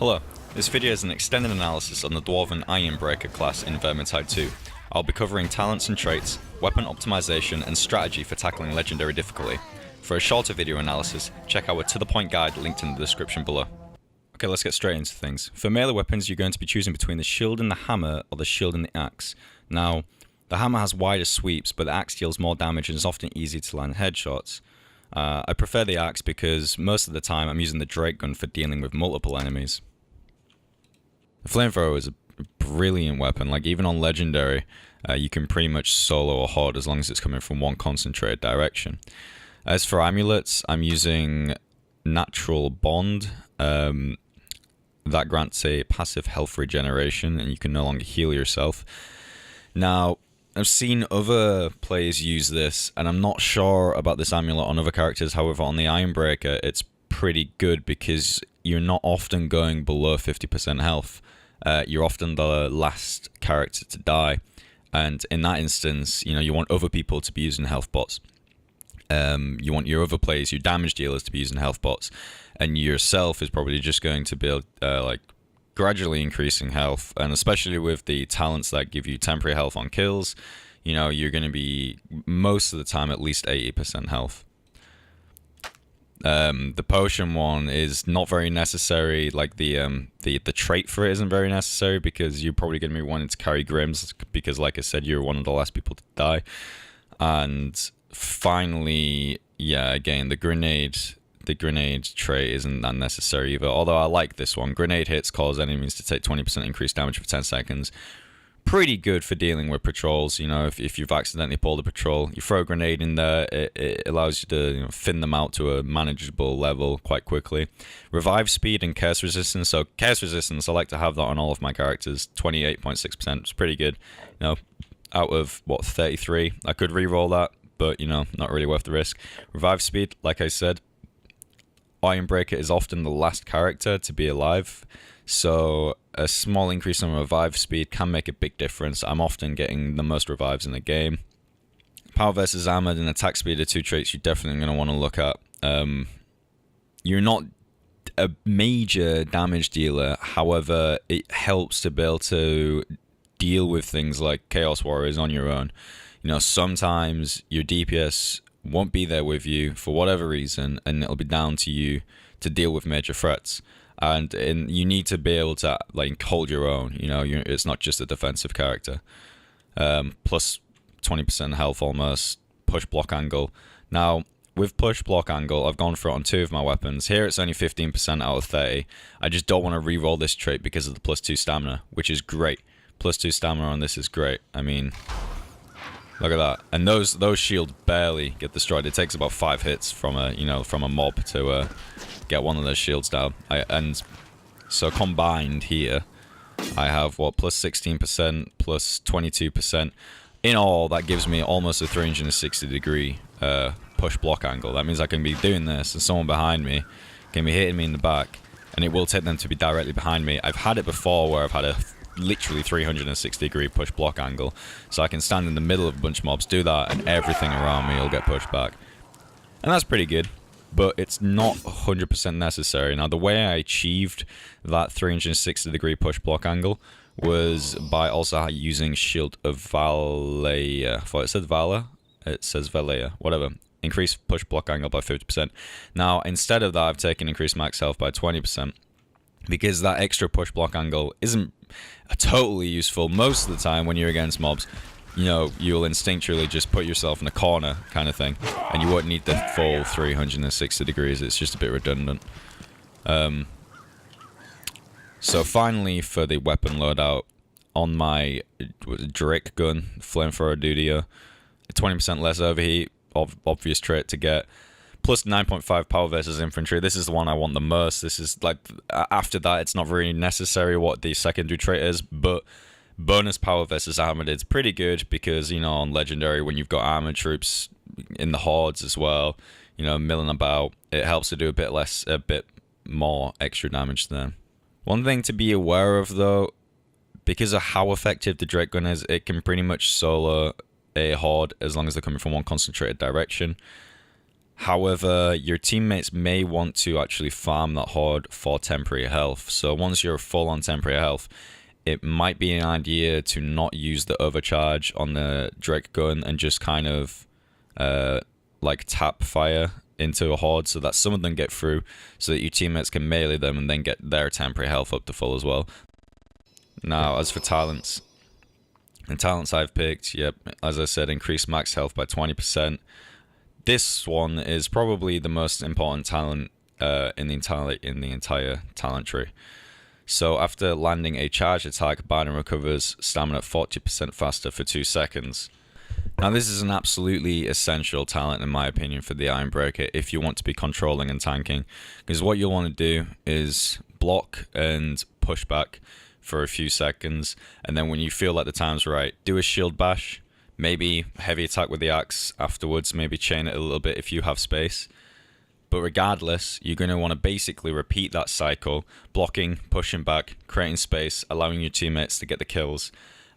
Hello, this video is an extended analysis on the Dwarf Ironbreaker class in Vermintide 2. I'll be covering talents and traits, weapon optimization and strategy for tackling legendary difficulty. For a shorter video analysis, check our to the point guide linked in the description below. Okay, let's get straight into things. For melee weapons, you're going to be choosing between the shield and the hammer or the shield and the axe. Now, the hammer has wider sweeps, but the axe deals more damage and is often easy to land headshots. I prefer the axe because most of the time I'm using the Drake gun for dealing with multiple enemies. The flamethrower is a brilliant weapon. Like, even on legendary, you can pretty much solo a horde as long as it's coming from one concentrated direction. As for amulets, I'm using Natural Bond. That grants a passive health regeneration and you can no longer heal yourself. Now, I've seen other players use this, and I'm not sure about this amulet on other characters. However, on the Ironbreaker, it's pretty good because you're not often going below 50% health. You're often the last character to die, and in that instance, you want other people to be using health bots. You want your other players, your damage dealers, to be using health bots, and yourself is probably just going to be gradually increasing health, and especially with the talents that give you temporary health on kills, you're going to be most of the time at least 80% health. The potion one is not very necessary. Like the trait for it isn't very necessary because you're probably going to be wanting to carry Grims because, like I said, you're one of the last people to die. And finally, yeah, again, the grenade trait isn't that necessary either, although I like this one. Grenade hits cause enemies to take 20% increased damage for 10 seconds. Pretty good for dealing with patrols. If you've accidentally pulled a patrol, you throw a grenade in there, it allows you to thin them out to a manageable level quite quickly. Revive speed and curse resistance. So curse resistance, I like to have that on all of my characters. 28.6%, it's pretty good. Out of, 33? I could re-roll that, but, not really worth the risk. Revive speed, like I said, Ironbreaker is often the last character to be alive, so a small increase in revive speed can make a big difference. I'm often getting the most revives in the game. Power versus armored and attack speed are two traits you're definitely going to want to look at. You're not a major damage dealer, however, it helps to be able to deal with things like Chaos Warriors on your own. Sometimes your DPS won't be there with you for whatever reason, and it'll be down to you to deal with major threats. And you need to be able to hold your own. It's not just a defensive character. Plus 20% health almost. Push block angle. Now, with push block angle, I've gone for it on 2 of my weapons. Here it's only 15% out of 30. I just don't want to re-roll this trait because of the plus 2 stamina, which is great. Plus 2 stamina on this is great. I mean, look at that. And those shields barely get destroyed. It takes about 5 hits from a mob to get one of those shields down. And so combined here, I have plus 16%, plus 22%. In all, that gives me almost a 360 degree push block angle. That means I can be doing this and someone behind me can be hitting me in the back, and it will take them to be directly behind me. I've had it before where I've had a literally 360 degree push block angle, so I can stand in the middle of a bunch of mobs, do that, and everything around me will get pushed back. And that's pretty good, but it's not 100% necessary. Now, the way I achieved that 360 degree push block angle was by also using Shield of Valea. I thought it said Vala, it says Valea, whatever. Increase push block angle by 50%. Now, instead of that, I've taken increased max health by 20%. Because that extra push block angle isn't totally useful most of the time when you're against mobs. You'll instinctually just put yourself in a corner kind of thing, and you won't need the full 360 degrees. It's just a bit redundant. So finally, for the weapon loadout, on my Drake gun, flamethrower Dudio, 20% less overheat, obvious trait to get. Plus 9.5 power versus infantry. This is the one I want the most. This is after that, it's not really necessary what the secondary trait is, but bonus power versus armored is pretty good because, on legendary, when you've got armored troops in the hordes as well, milling about, it helps to do a bit more extra damage there. One thing to be aware of though, because of how effective the Drake gun is, it can pretty much solo a horde as long as they're coming from one concentrated direction. However, your teammates may want to actually farm that horde for temporary health. So once you're full on temporary health, it might be an idea to not use the overcharge on the Drake gun and just kind of like tap fire into a horde so that some of them get through, so that your teammates can melee them and then get their temporary health up to full as well. Now, as for talents, the talents I've picked, yep, as I said, increase max health by 20%. This one is probably the most important talent in the entire talent tree. So after landing a charge attack, Bardin recovers stamina 40% faster for 2 seconds. Now this is an absolutely essential talent in my opinion for the Ironbreaker if you want to be controlling and tanking, because what you'll want to do is block and push back for a few seconds, and then when you feel like the time's right, do a shield bash, maybe heavy attack with the axe afterwards, maybe chain it a little bit if you have space. But regardless, you're going to want to basically repeat that cycle, blocking, pushing back, creating space, allowing your teammates to get the kills,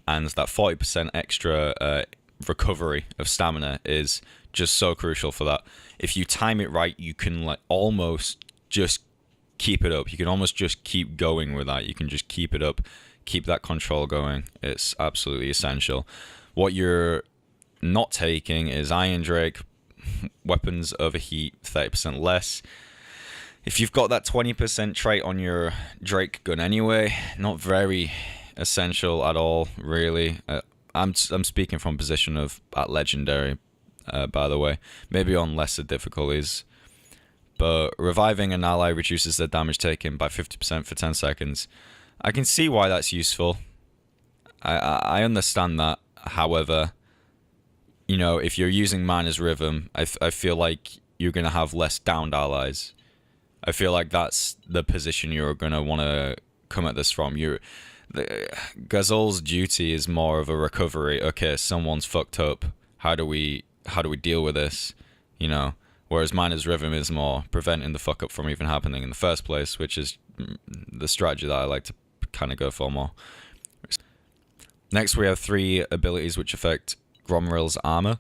and that 40% extra recovery of stamina is just so crucial for that. If you time it right, you can like almost just keep it up. You can almost just keep going with that. You can just keep it up, keep that control going. It's absolutely essential. What you're not taking is Iron Drake, weapons overheat 30% less. If you've got that 20% trait on your Drake gun anyway, not very essential at all, really. I'm speaking from position of at legendary, by the way, maybe on lesser difficulties. But reviving an ally reduces their damage taken by 50% for 10 seconds. I can see why that's useful. I understand that. However, you know, if you're using Miner's Rhythm, I feel like you're going to have less downed allies. I feel like that's the position you're going to want to come at this from. Ghazal's duty is more of a recovery. Okay, someone's fucked up. How do we deal with this? You know, whereas Miner's Rhythm is more preventing the fuck up from even happening in the first place, which is the strategy that I like to kind of go for more. Next, we have 3 abilities which affect Gromril's armor.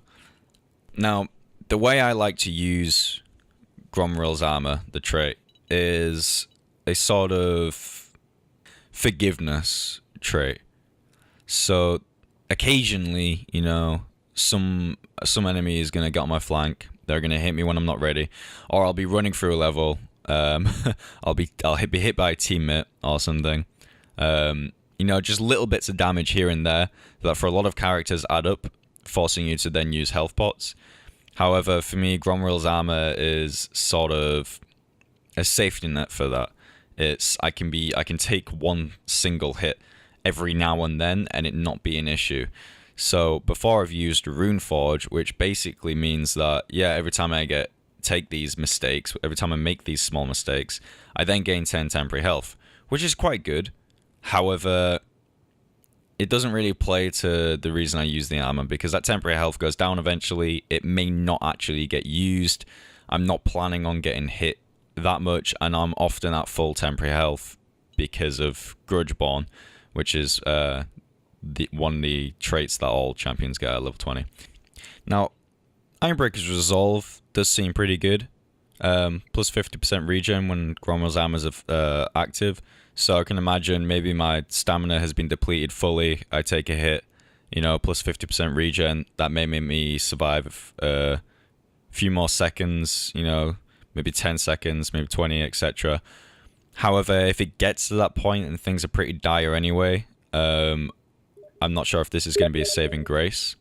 Now, the way I like to use Gromril's armor, the trait, is a sort of forgiveness trait. So occasionally, you know, some enemy is gonna get on my flank. They're gonna hit me when I'm not ready, or I'll be running through a level. I'll be hit by a teammate or something. You know, just little bits of damage here and there that for a lot of characters add up, forcing you to then use health pots. However, for me, Gromril's armor is sort of a safety net for that. I can take one single hit every now and then and it not be an issue. So before I've used Runeforge, which basically means that, yeah, every time I take these mistakes, every time I make these small mistakes, I then gain 10 temporary health, which is quite good. However, it doesn't really play to the reason I use the armor, because that temporary health goes down eventually. It may not actually get used. I'm not planning on getting hit that much, and I'm often at full temporary health because of Grudgeborn, which is one of the traits that all champions get at level 20. Now, Ironbreaker's Resolve does seem pretty good. Plus 50% regen when Gromril's armor is active. So I can imagine maybe my stamina has been depleted fully. I take a hit, you know, plus 50% regen. That may make me survive a few more seconds, you know, maybe 10 seconds, maybe 20, etc. However, if it gets to that point and things are pretty dire anyway, I'm not sure if this is going to be a saving grace.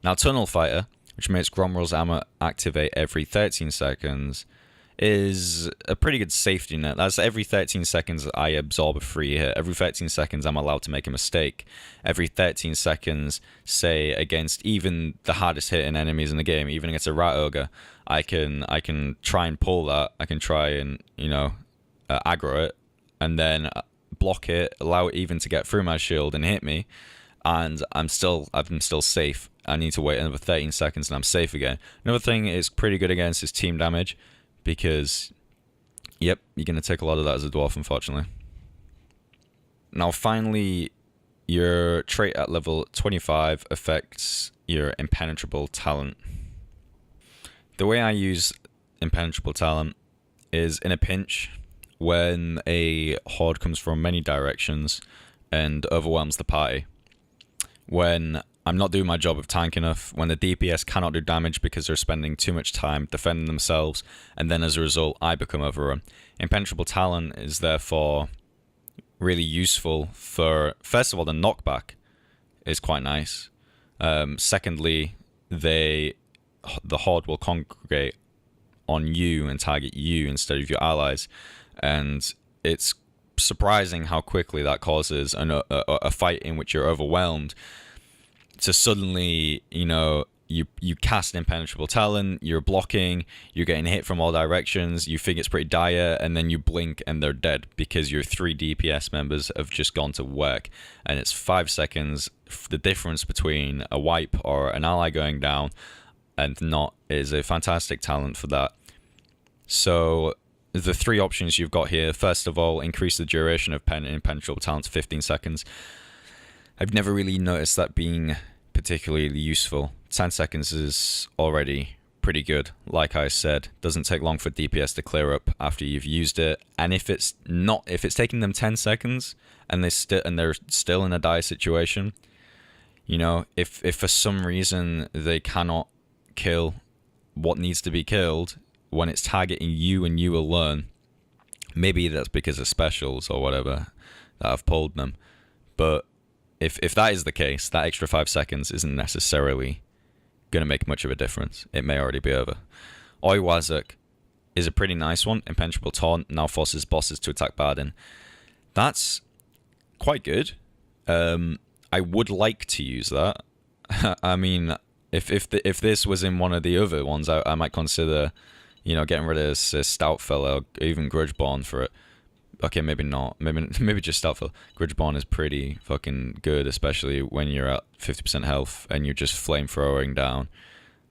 Now, Tunnel Fighter, which makes Gromril's armor activate every 13 seconds, is a pretty good safety net. That's every 13 seconds I absorb a free hit. Every 13 seconds I'm allowed to make a mistake. Every 13 seconds, say, against even the hardest hitting enemies in the game, even against a Rat Ogre, I can try and pull that. I can try and, you know, aggro it, and then block it, allow it even to get through my shield and hit me, and I'm still safe. I need to wait another 13 seconds and I'm safe again. Another thing it's pretty good against is team damage, because, yep, you're going to take a lot of that as a dwarf, unfortunately. Now, finally, your trait at level 25 affects your impenetrable talent. the way I use impenetrable talent is in a pinch when a horde comes from many directions and overwhelms the party. When I'm not doing my job of tank enough, when the DPS cannot do damage because they're spending too much time defending themselves, and then as a result I become overrun. Impenetrable talent is therefore really useful for, first of all, the knockback is quite nice. Secondly, the horde will congregate on you and target you instead of your allies, and it's surprising how quickly that causes a fight in which you're overwhelmed to suddenly, you cast impenetrable talent, you're blocking, you're getting hit from all directions, you think it's pretty dire, and then you blink and they're dead because your 3 DPS members have just gone to work, and it's 5 seconds. The difference between a wipe or an ally going down and not is a fantastic talent for that. So the 3 options you've got here, first of all, increase the duration of impenetrable talent to 15 seconds. I've never really noticed that being particularly useful. 10 seconds is already pretty good. Like I said, doesn't take long for DPS to clear up after you've used it. And if it's taking them 10 seconds and they're still in a dire situation, if for some reason they cannot kill what needs to be killed when it's targeting you and you alone, maybe that's because of specials or whatever that have pulled them. But if that is the case, that extra 5 seconds isn't necessarily going to make much of a difference. It may already be over. Oiwazuk is a pretty nice one. Impenetrable taunt now forces bosses to attack Bardin. That's quite good. I would like to use that. I mean, if this was in one of the other ones, I might consider, getting rid of this stout fellow, or even Grudgeborn for it. Okay, maybe not. Maybe just Stoutful. Grudgeborn is pretty fucking good, especially when you're at 50% health and you're just flamethrowing down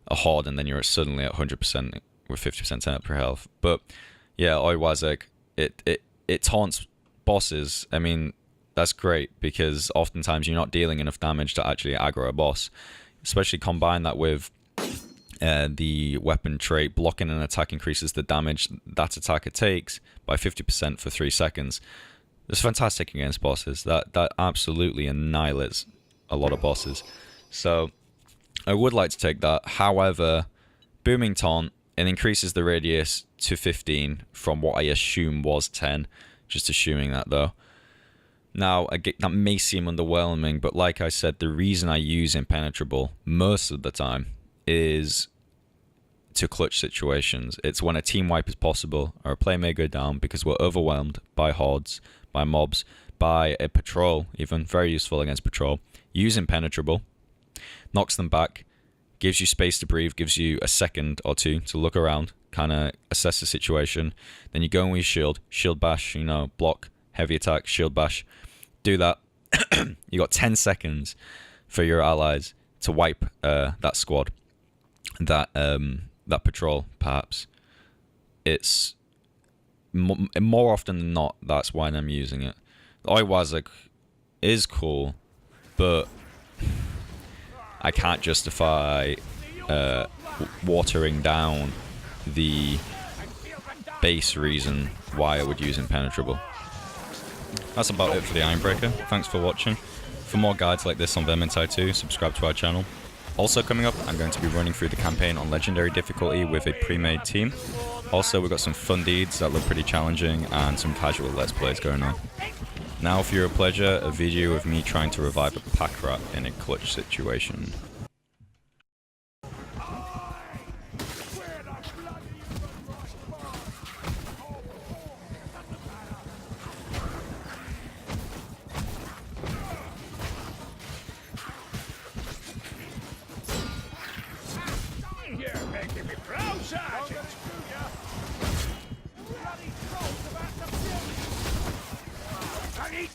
a horde, and then you're suddenly at 100% with 50% per health. But yeah, Oiwazuk, it taunts bosses. I mean, that's great because oftentimes you're not dealing enough damage to actually aggro a boss. Especially combine that with the weapon trait, blocking an attack increases the damage that attacker takes by 50% for 3 seconds. It's fantastic against bosses. That absolutely annihilates a lot of bosses. So I would like to take that. However, Booming Taunt, it increases the radius to 15 from what I assume was 10. Just assuming that though. Now, that may seem underwhelming, but like I said, the reason I use Impenetrable most of the time is to clutch situations. It's when a team wipe is possible, or a player may go down because we're overwhelmed by hordes, by mobs, by a patrol, even very useful against patrol. Use Impenetrable, knocks them back, gives you space to breathe, gives you a second or two to look around, kind of assess the situation. Then you go in with your shield bash, block, heavy attack, shield bash. Do that. You got 10 seconds for your allies to wipe that squad, that patrol, perhaps. It's more often than not, that's why I'm using it. Oiwazuk is cool, but I can't justify watering down the base reason why I would use Impenetrable. That's about it for the Ironbreaker. Thanks for watching. For more guides like this on Vermintide 2, subscribe to our channel. Also coming up, I'm going to be running through the campaign on Legendary difficulty with a pre-made team. Also, we've got some fun deeds that look pretty challenging and some casual Let's Plays going on. Now for your pleasure, a video of me trying to revive a pack rat in a clutch situation. You're making me proud, Sergeant! Bloody troll's about to kill me! I need...